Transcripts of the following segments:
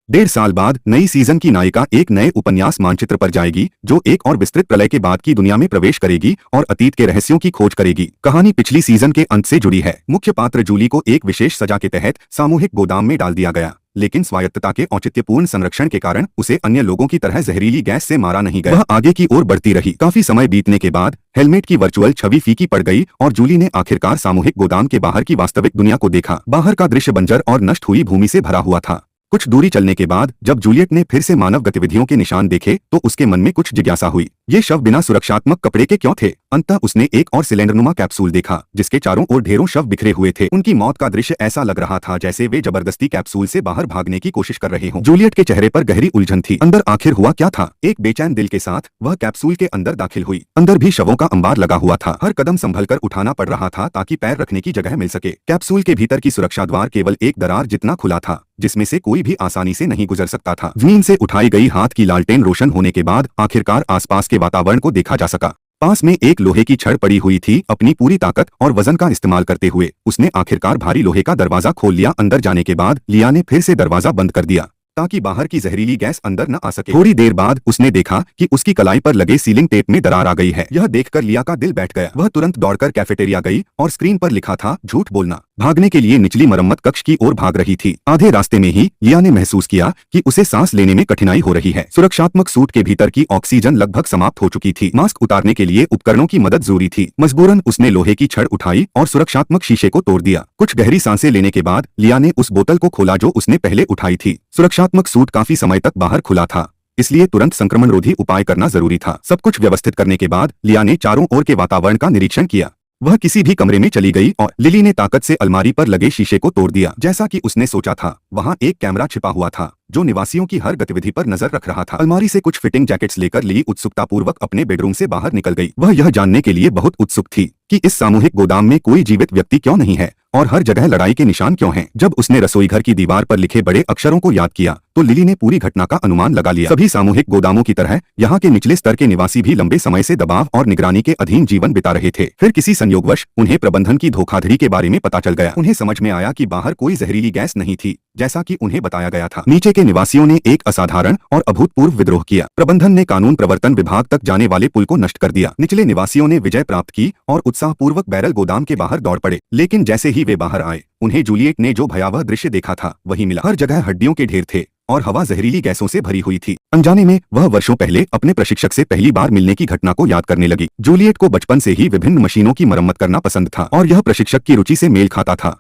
1.5 साल बाद नई सीजन की नायिका एक नए उपन्यास मानचित्र पर जाएगी, जो एक और विस्तृत प्रलय के बाद की दुनिया में प्रवेश करेगी और अतीत के रहस्यों की खोज करेगी। कहानी पिछली सीजन के अंत से जुड़ी है। मुख्य पात्र जूली को एक विशेष सजा के तहत सामूहिक गोदाम में डाल दिया गया, लेकिन स्वायत्तता के औचित्यपूर्ण संरक्षण के कारण उसे अन्य लोगों की तरह जहरीली गैस से मारा नहीं गया। वह आगे की ओर बढ़ती रही। काफी समय बीतने के बाद हेलमेट की वर्चुअल छवि फीकी पड़ गई और जूली ने आखिरकार सामूहिक गोदाम के बाहर की वास्तविक दुनिया को देखा। बाहर का दृश्य बंजर और नष्ट हुई भूमि से भरा हुआ था। कुछ दूरी चलने के बाद जब जूलियट ने फिर से मानव गतिविधियों के निशान देखे तो उसके मन में कुछ जिज्ञासा हुई। ये शव बिना सुरक्षात्मक कपड़े के क्यों थे? अंततः उसने एक और सिलेंडरनुमा कैप्सूल देखा, जिसके चारों ओर ढेरों शव बिखरे हुए थे। उनकी मौत का दृश्य ऐसा लग रहा था जैसे वे जबरदस्ती कैप्सूल से बाहर भागने की कोशिश कर रहे हों। जूलियट के चेहरे पर गहरी उलझन थी। अंदर आखिर हुआ क्या था? एक बेचैन दिल के साथ वह कैप्सूल के अंदर दाखिल हुई। अंदर भी शवों का अंबार लगा हुआ था। हर कदम संभलकर उठाना पड़ रहा था ताकि पैर रखने की जगह मिल सके। कैप्सूल के भीतर की सुरक्षा द्वार केवल एक दरार जितना खुला था, जिसमें से कोई भी आसानी से नहीं गुजर सकता था। जमीन से उठाई गई हाथ की लालटेन रोशन होने के बाद आखिरकार आसपास के वातावरण को देखा जा सका। पास में एक लोहे की छड़ पड़ी हुई थी। अपनी पूरी ताकत और वजन का इस्तेमाल करते हुए उसने आखिरकार भारी लोहे का दरवाजा खोल लिया। अंदर जाने के बाद लिया ने फिर से दरवाजा बंद कर दिया ताकि बाहर की जहरीली गैस अंदर न आ सके। थोड़ी देर बाद उसने देखा कि उसकी कलाई पर लगे सीलिंग टेप में दरार आ गई है। यह देखकर लिया का दिल बैठ गया। वह तुरंत दौड़कर कैफेटेरिया गई और स्क्रीन पर लिखा था झूठ बोलना। भागने के लिए निचली मरम्मत कक्ष की ओर भाग रही थी। आधे रास्ते में ही लिया ने महसूस किया कि उसे सांस लेने में कठिनाई हो रही है। सुरक्षात्मक सूट के भीतर की ऑक्सीजन लगभग समाप्त हो चुकी थी। मास्क उतारने के लिए उपकरणों की मदद जरूरी थी। मजबूरन उसने लोहे की छड़ उठाई और सुरक्षात्मक शीशे को तोड़ दिया। कुछ गहरी सांसें लेने के बाद लिया ने उस बोतल को खोला जो उसने पहले उठाई थी। सुरक्षात्मक सूट काफी समय तक बाहर खुला था, इसलिए तुरंत संक्रमण रोधी उपाय करना जरूरी था। सब कुछ व्यवस्थित करने के बाद लिया ने चारों ओर के वातावरण का निरीक्षण किया। वह किसी भी कमरे में चली गई और लिली ने ताकत से अलमारी पर लगे शीशे को तोड़ दिया। जैसा कि उसने सोचा था, वहां एक कैमरा छिपा हुआ था जो निवासियों की हर गतिविधि पर नजर रख रहा था। अलमारी से कुछ फिटिंग जैकेट्स लेकर लिली उत्सुकतापूर्वक अपने बेडरूम से बाहर निकल गई। वह यह जानने के लिए बहुत उत्सुक थी कि इस सामूहिक गोदाम में कोई जीवित व्यक्ति क्यों नहीं है और हर जगह लड़ाई के निशान क्यों हैं। जब उसने रसोई घर की दीवार पर लिखे बड़े अक्षरों को याद किया तो लिली ने पूरी घटना का अनुमान लगा लिया। सभी सामूहिक गोदामों की तरह यहाँ के निचले स्तर के निवासी भी लंबे समय से दबाव और निगरानी के अधीन जीवन बिता रहे थे। फिर किसी संयोगवश उन्हें प्रबंधन की धोखाधड़ी के बारे में पता चल गया। उन्हें समझ में आया कि बाहर कोई जहरीली गैस नहीं थी, जैसा कि उन्हें बताया गया था। नीचे के निवासियों ने एक असाधारण और अभूतपूर्व विद्रोह किया। प्रबंधन ने कानून प्रवर्तन विभाग तक जाने वाले पुल को नष्ट कर दिया। निचले निवासियों ने विजय प्राप्त की और उत्साहपूर्वक बैरल गोदाम के बाहर दौड़ पड़े। लेकिन जैसे ही वे बाहर आए, उन्हें जूलियट ने जो भयावह दृश्य देखा था वही मिला। हर जगह हड्डियों के ढेर थे और हवा जहरीली गैसों से भरी हुई थी। अनजाने में वह वर्षों पहले अपने प्रशिक्षक से पहली बार मिलने की घटना को याद करने लगी। जूलियट को बचपन से ही विभिन्न मशीनों की मरम्मत करना पसंद था और यह प्रशिक्षक की रुचि से मेल खाता था।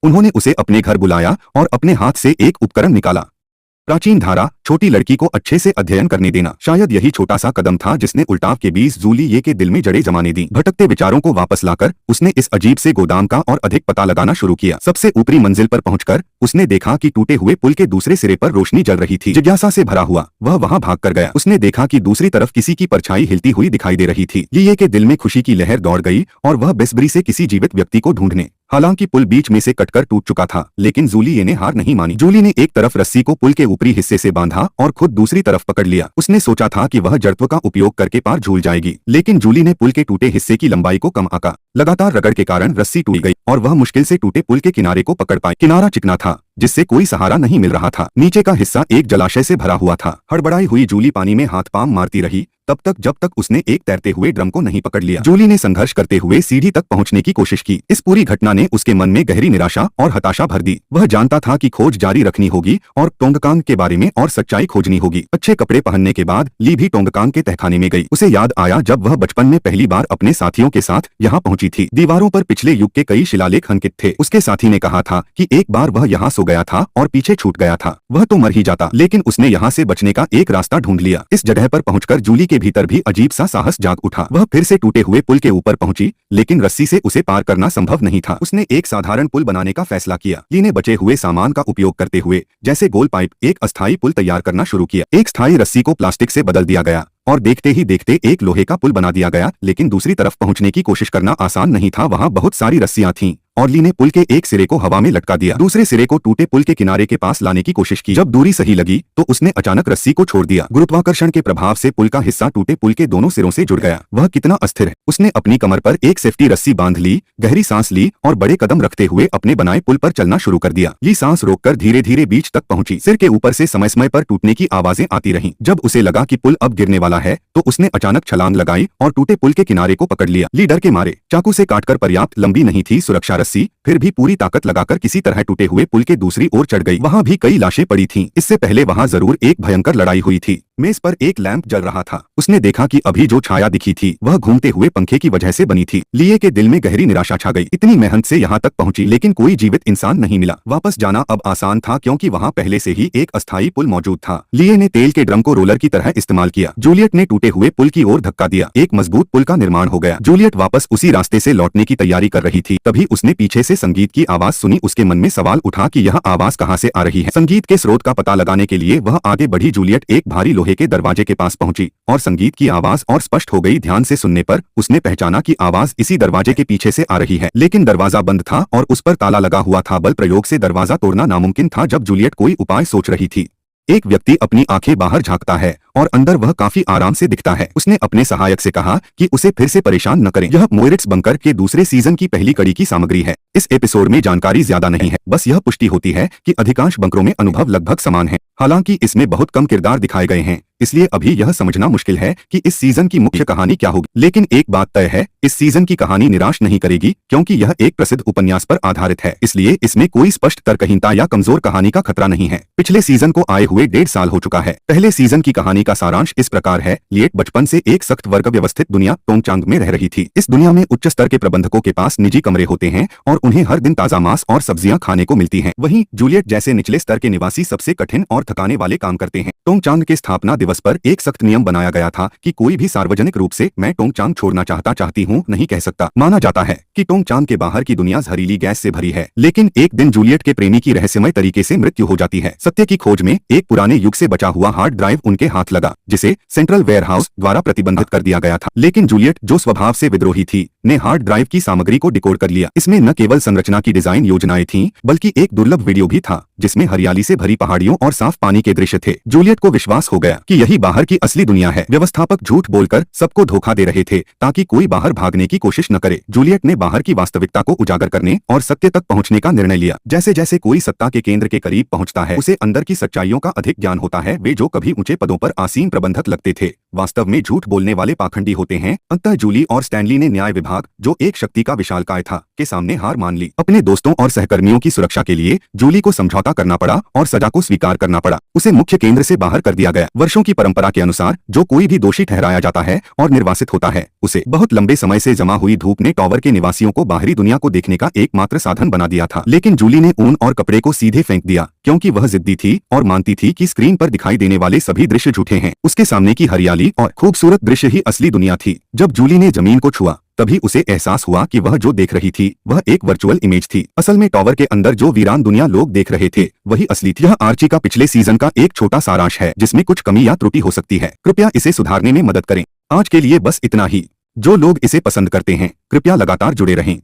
उन्होंने उसे अपने घर बुलाया और अपने हाथ से एक उपकरण निकाला। प्राचीन धारा, छोटी लड़की को अच्छे से अध्ययन करने देना। शायद यही छोटा सा कदम था जिसने उल्टाव के बीच जूलिये के दिल में जड़ें जमाने दी। भटकते विचारों को वापस लाकर उसने इस अजीब से गोदाम का और अधिक पता लगाना शुरू किया। सबसे ऊपरी मंजिल पर पहुंचकर उसने देखा कि टूटे हुए पुल के दूसरे सिरे पर रोशनी जल रही थी। जिज्ञासा से भरा हुआ वह वहां भाग कर गया। उसने देखा कि दूसरी तरफ किसी की परछाई हिलती हुई दिखाई दे रही थी। लिये के दिल में खुशी की लहर दौड़ गई और वह बेसब्री से किसी जीवित व्यक्ति को ढूंढने। हालांकि पुल बीच में से कटकर टूट चुका था, लेकिन जूलिये ने हार नहीं मानी। जूली ने एक तरफ रस्सी को पुल के ऊपरी हिस्से से बांधा और खुद दूसरी तरफ पकड़ लिया। उसने सोचा था कि वह जड़त्व का उपयोग करके पार झूल जाएगी, लेकिन जूली ने पुल के टूटे हिस्से की लंबाई को कम आंका। लगातार रगड़ के कारण रस्सी टूट गई और वह मुश्किल से टूटे पुल के किनारे को पकड़ पाई। किनारा चिकना था, जिससे कोई सहारा नहीं मिल रहा था। नीचे का हिस्सा एक जलाशय से भरा हुआ था। हड़बड़ाई हुई जूली पानी में हाथ पांव मारती रही तब तक जब तक उसने एक तैरते हुए ड्रम को नहीं पकड़ लिया। जूली ने संघर्ष करते हुए सीढ़ी तक पहुंचने की कोशिश की। इस पूरी घटना ने उसके मन में गहरी निराशा और हताशा भर दी। वह जानता था कि खोज जारी रखनी होगी और टोंगकांग के बारे में और सच्चाई खोजनी होगी। अच्छे कपड़े पहनने के बाद ली भी टोंगकांग के तहखाने में गई। उसे याद आया जब वह बचपन में पहली बार अपने साथियों के साथ यहाँ पहुंची थी। दीवारों पर पिछले युग के कई शिलालेख अंकित थे। उसके साथी ने कहा था कि एक बार वह यहाँ सो गया था और पीछे छूट गया था। वह तो मर ही जाता, लेकिन उसने यहाँ से बचने का एक रास्ता ढूंढ लिया। इस जगह पर पहुंचकर जूली के भीतर भी अजीब सा साहस जाग उठा। वह फिर से टूटे हुए पुल के ऊपर पहुंची, लेकिन रस्सी से उसे पार करना संभव नहीं था। उसने एक साधारण पुल बनाने का फैसला किया। ली ने बचे हुए सामान का उपयोग करते हुए, जैसे गोल पाइप, एक अस्थायी पुल तैयार करना शुरू किया। एक स्थायी रस्सी को प्लास्टिक से बदल दिया गया और देखते ही देखते एक लोहे का पुल बना दिया गया। लेकिन दूसरी तरफ पहुंचने की कोशिश करना आसान नहीं था। वहां बहुत सारी रस्सियां थीं और ली ने पुल के एक सिरे को हवा में लटका दिया, दूसरे सिरे को टूटे पुल के किनारे के पास लाने की कोशिश की। जब दूरी सही लगी तो उसने अचानक रस्सी को छोड़ दिया। गुरुत्वाकर्षण के प्रभाव से पुल का हिस्सा टूटे पुल के दोनों सिरों से जुड़ गया। वह कितना अस्थिर है। उसने अपनी कमर पर एक सेफ्टी रस्सी बांध ली, गहरी सांस ली और बड़े कदम रखते हुए अपने बनाए पुल पर चलना शुरू कर दिया। ली सांस रोककर धीरे धीरे बीच तक पहुंची। सिर के ऊपर से समय समय पर टूटने की आवाजें आती रहीं। जब उसे लगा कि पुल अब गिरने वाला है तो उसने अचानक छलांग लगाई और टूटे पुल के किनारे को पकड़ लिया। ली डर के मारे चाकू से काटकर पर्याप्त लंबी नहीं थी सुरक्षा रस्सी, फिर भी पूरी ताकत लगाकर किसी तरह टूटे हुए पुल के दूसरी ओर चढ़ गई। वहां भी कई लाशें पड़ी थीं। इससे पहले वहां जरूर एक भयंकर लड़ाई हुई थी। मेज पर एक लैंप जल रहा था। उसने देखा कि अभी जो छाया दिखी थी वह घूमते हुए पंखे की वजह से बनी थी। लिए के दिल में गहरी निराशा छा गई। इतनी मेहनत से यहाँ तक पहुंची लेकिन कोई जीवित इंसान नहीं मिला। वापस जाना अब आसान था क्योंकि वहाँ पहले से ही एक अस्थायी पुल मौजूद था। लिए ने तेल के ड्रम को रोलर की तरह इस्तेमाल किया। जूलियट ने टूटे हुए पुल की ओर धक्का दिया। एक मजबूत पुल का निर्माण हो गया। जूलियट वापस उसी रास्ते से लौटने की तैयारी कर रही थी। तभी उसने पीछे से संगीत की आवाज सुनी। उसके मन में सवाल उठा कि यह आवाज कहाँ से आ रही है। संगीत के स्रोत का पता लगाने के लिए वह आगे बढ़ी। जूलियट एक भारी लोहे के दरवाजे के पास पहुंची और संगीत की आवाज और स्पष्ट हो गई। ध्यान से सुनने पर उसने पहचाना कि आवाज इसी दरवाजे के पीछे से आ रही है। लेकिन दरवाजा बंद था और उस पर ताला लगा हुआ था। बल प्रयोग से दरवाजा तोड़ना नामुमकिन था। जब जूलियट कोई उपाय सोच रही थी, एक व्यक्ति अपनी आंखें बाहर झांकता है और अंदर वह काफी आराम से दिखता है। उसने अपने सहायक से कहा कि उसे फिर से परेशान न करें। यह मोरिट्स बंकर के दूसरे सीजन की पहली कड़ी की सामग्री है। इस एपिसोड में जानकारी ज्यादा नहीं है, बस यह पुष्टि होती है कि अधिकांश बंकरों में अनुभव लगभग समान है। हालांकि इसमें बहुत कम किरदार दिखाए गए हैं, इसलिए अभी यह समझना मुश्किल है कि इस सीजन की मुख्य कहानी क्या होगी। लेकिन एक बात तय है, इस सीजन की कहानी निराश नहीं करेगी क्योंकि यह एक प्रसिद्ध उपन्यास पर आधारित है। इसलिए इसमें कोई स्पष्ट तर्कहीनता या कमजोर कहानी का खतरा नहीं है। पिछले सीजन को आए हुए 1.5 साल हो चुका है। पहले सीजन की कहानी का सारांश इस प्रकार है। लिएट बचपन से एक सख्त वर्ग व्यवस्थित दुनिया टोंगचांग में रह रही थी। इस दुनिया में उच्च स्तर के प्रबंधकों के पास निजी कमरे होते हैं और उन्हें हर दिन ताजा मांस और सब्जियां खाने को मिलती हैं। वहीं जूलियट जैसे निचले स्तर के निवासी सबसे कठिन और थकाने वाले काम करते हैं। टोंगचांग के स्थापना दिवस पर एक सख्त नियम बनाया गया था कि कोई भी सार्वजनिक रूप से मैं टोंगचांग छोड़ना चाहती हूँ नहीं कह सकता। माना जाता है कि टोंगचांग के बाहर की दुनिया जहरीली गैस से भरी है। लेकिन एक दिन जूलियट के प्रेमी की रहस्यमय तरीके से मृत्यु हो जाती है। सत्य की खोज में एक पुराने युग से बचा हुआ हार्ड ड्राइव उनके हाथ लगा, जिसे सेंट्रल वेयरहाउस द्वारा प्रतिबंधित कर दिया गया था। लेकिन जूलियट, जो स्वभाव से विद्रोही थी, ने हार्ड ड्राइव की सामग्री को डिकोड कर लिया। इसमें न केवल संरचना की डिजाइन योजनाएं थीं, बल्कि एक दुर्लभ वीडियो भी था जिसमें हरियाली से भरी पहाड़ियों और साफ पानी के दृश्य थे। जूलियट को विश्वास हो गया कि यही बाहर की असली दुनिया है। व्यवस्थापक झूठ बोलकर सबको धोखा दे रहे थे ताकि कोई बाहर भागने की कोशिश न करे। जूलियट ने बाहर की वास्तविकता को उजागर करने और सत्य तक पहुंचने का निर्णय लिया। जैसे जैसे कोई सत्ता के केंद्र के करीब पहुंचता है, उसे अंदर की सच्चाइयों का अधिक ज्ञान होता है। वे जो कभी ऊंचे पदों पर आसीन प्रबंधक लगते थे, वास्तव में झूठ बोलने वाले पाखंडी होते हैं। अंततः जूली और स्टैनली ने न्याय विभाग, जो एक शक्ति का विशालकाय था, के सामने हार मान ली। अपने दोस्तों और सहकर्मियों की सुरक्षा के लिए जूली को समझौता करना पड़ा और सजा को स्वीकार करना पड़ा। उसे मुख्य केंद्र से बाहर कर दिया गया। वर्षों की परंपरा के अनुसार जो कोई भी दोषी ठहराया जाता है और निर्वासित होता है, उसे बहुत लंबे समय से जमा हुई धूप ने टॉवर के निवासियों को बाहरी दुनिया को देखने का एकमात्र साधन बना दिया था। लेकिन जूली ने ऊन और कपड़े को सीधे फेंक दिया क्योंकि वह जिद्दी थी और मानती थी कि स्क्रीन पर दिखाई देने वाले सभी दृश्य झूठे हैं। उसके सामने की हरियाली और खूबसूरत दृश्य ही असली दुनिया थी। जब जूली ने जमीन को छुआ, तभी उसे एहसास हुआ कि वह जो देख रही थी वह एक वर्चुअल इमेज थी। असल में टॉवर के अंदर जो वीरान दुनिया लोग देख रहे थे वही असली थी। यह आर्ची का पिछले सीजन का एक छोटा सारांश है जिसमें कुछ कमी या त्रुटि हो सकती है। कृपया इसे सुधारने में मदद करें। आज के लिए बस इतना ही। जो लोग इसे पसंद करते हैं, कृपया लगातार जुड़े रहें।